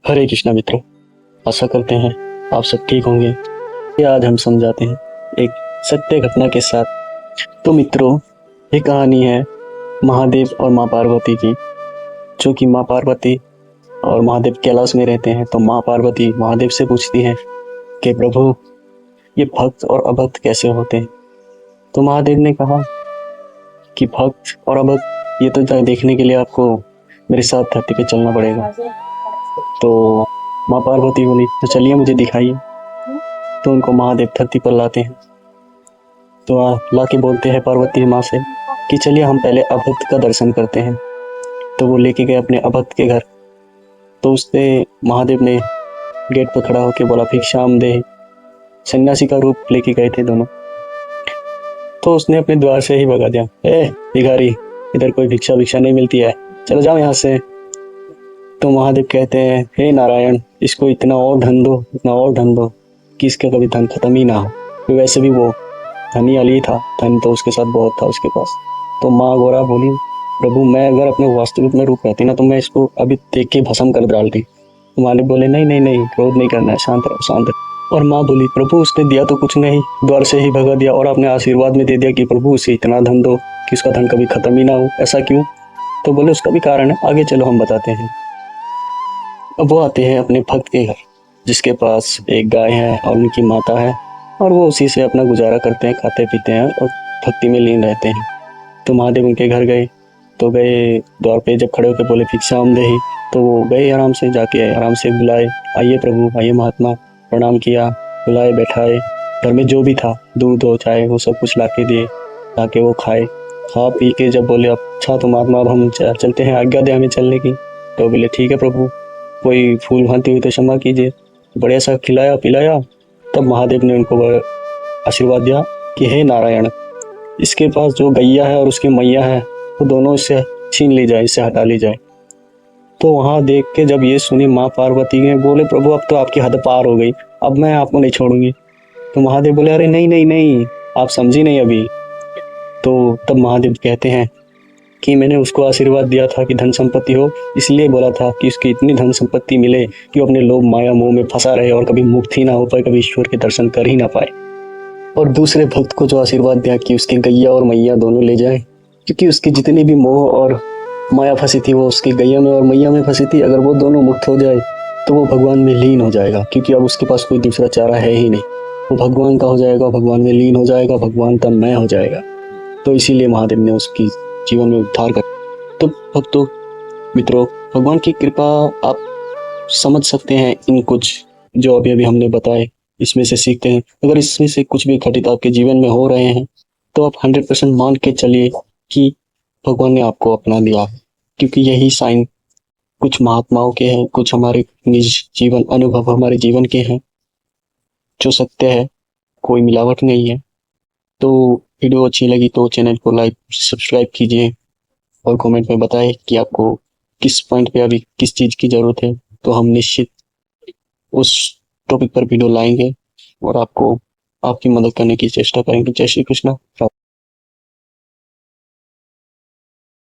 हरे कृष्णा मित्रों, आशा करते हैं आप सब ठीक होंगे। ये आज हम समझाते हैं एक सत्य घटना के साथ। तो मित्रों, ये कहानी है महादेव और माँ पार्वती की। जो कि माँ पार्वती और महादेव कैलाश में रहते हैं। तो माँ पार्वती महादेव से पूछती हैं कि प्रभु, ये भक्त और अभक्त कैसे होते हैं। तो महादेव ने कहा कि भक्त और अभक्त ये तो देखने के लिए आपको मेरे साथ धरती पे चलना पड़ेगा। तो माँ पार्वती बोली, तो चलिए मुझे दिखाइए। तो उनको महादेव धरती पर लाते हैं। तो ला के बोलते हैं पार्वती माँ से कि चलिए हम पहले अभक्त का दर्शन करते हैं। तो वो लेके गए अपने अभक्त के घर। तो उसने महादेव ने गेट पर खड़ा होकर बोला, भिक्षाम दे। सन्यासी का रूप लेके गए थे दोनों। तो उसने अपने द्वार से ही भगा दिया, ए भिखारी, इधर कोई भिक्षा भिक्षा नहीं मिलती है, चलो जाओ यहाँ से। तो महादेव कहते हैं, हे नारायण, इसको इतना और धन दो, इतना और धन दो कि इसका कभी धन खत्म ही ना हो। तो वैसे भी वो धनी अली था, धन तो उसके साथ बहुत था उसके पास। तो माँ गोरा बोली, प्रभु मैं अगर अपने वास्तविक में रूप रहती ना तो मैं इसको अभी देख के भस्म कर डालती। तो मालिक बोले, नहीं नहीं नहीं, क्रोध नहीं करना है, शांत रहो शांत रहो। और माँ बोली, प्रभु उसने दिया तो कुछ नहीं, द्वार से ही भगा दिया और आपने आशीर्वाद में दे दिया कि प्रभु उसे इतना धन दो कि उसका धन कभी खत्म ही ना हो। ऐसा क्यों? तो बोले, उसका भी कारण है, आगे चलो हम बताते हैं। अब वो आते हैं अपने भक्त के घर, जिसके पास एक गाय है और उनकी माता है, और वो उसी से अपना गुजारा करते हैं, खाते पीते हैं और भक्ति में लीन रहते हैं। तो महादेव उनके घर गए। तो गए द्वार पे, जब खड़े होकर बोले भिक्षाम देहि, तो वो गए आराम से, जाके आराम से बुलाए, आइए प्रभु, आइए महात्मा। प्रणाम किया, बुलाए, बैठाए। घर में जो भी था, दूध हो चाय वो सब कुछ ला के दिए, ताकि वो खाए। खा पी के जब बोले, अच्छा तो महात्मा अब हम चलते हैं, आज्ञा दे हमें चलने की। तो बोले, ठीक है प्रभु, कोई फूल भांति हुई तो क्षमा कीजिए। बढ़िया सा खिलाया पिलाया। तब महादेव ने उनको आशीर्वाद दिया कि हे नारायण, इसके पास जो गैया है और उसकी मैया है वो दोनों इससे छीन ली जाए, इससे हटा ली जाए। तो वहां देख के जब ये सुनी माँ पार्वती ने, बोले, प्रभु अब तो आपकी हद पार हो गई, अब मैं आपको नहीं छोड़ूंगी। तो महादेव बोले, अरे नहीं नहीं नहीं, आप समझी नहीं अभी। तो तब महादेव कहते हैं कि मैंने उसको आशीर्वाद दिया था कि धन संपत्ति हो, इसलिए बोला था कि उसकी इतनी धन संपत्ति मिले कि वो अपने लोभ माया मोह में फंसा रहे और कभी मुक्त ही ना हो पाए, कभी ईश्वर के दर्शन कर ही ना पाए। और दूसरे भक्त को जो आशीर्वाद दिया कि उसकी गैया और मैया दोनों ले जाए, क्योंकि उसकी जितनी भी मोह और माया फंसी थी वो उसकी गैया में और मैया में फंसी थी। अगर वो दोनों मुक्त हो जाए तो वो भगवान में लीन हो जाएगा, क्योंकि अब उसके पास कोई दूसरा चारा है ही नहीं। वो भगवान का हो जाएगा, भगवान में लीन हो जाएगा, भगवान का मैं हो जाएगा। तो इसीलिए महादेव ने उसकी जीवन में उद्धार कर। तो भक्तों, मित्रों, भगवान की कृपा आप समझ सकते हैं इन कुछ जो अभी अभी हमने बताए, इसमें से सीखते हैं। अगर इसमें से कुछ भी घटित आपके जीवन में हो रहे हैं तो आप 100% मान के चलिए कि भगवान ने आपको अपना लिया है, क्योंकि यही साइन कुछ महात्माओं के हैं, कुछ हमारे निज जीवन अनुभव हमारे जीवन के हैं, जो सत्य है, कोई मिलावट नहीं है। तो वीडियो अच्छी लगी तो चैनल को लाइक सब्सक्राइब कीजिए और कमेंट में बताएं कि आपको किस पॉइंट पे अभी किस चीज़ की ज़रूरत है। तो हम निश्चित उस टॉपिक पर वीडियो लाएंगे और आपको आपकी मदद करने की चेष्टा करेंगे। जय श्री कृष्ण।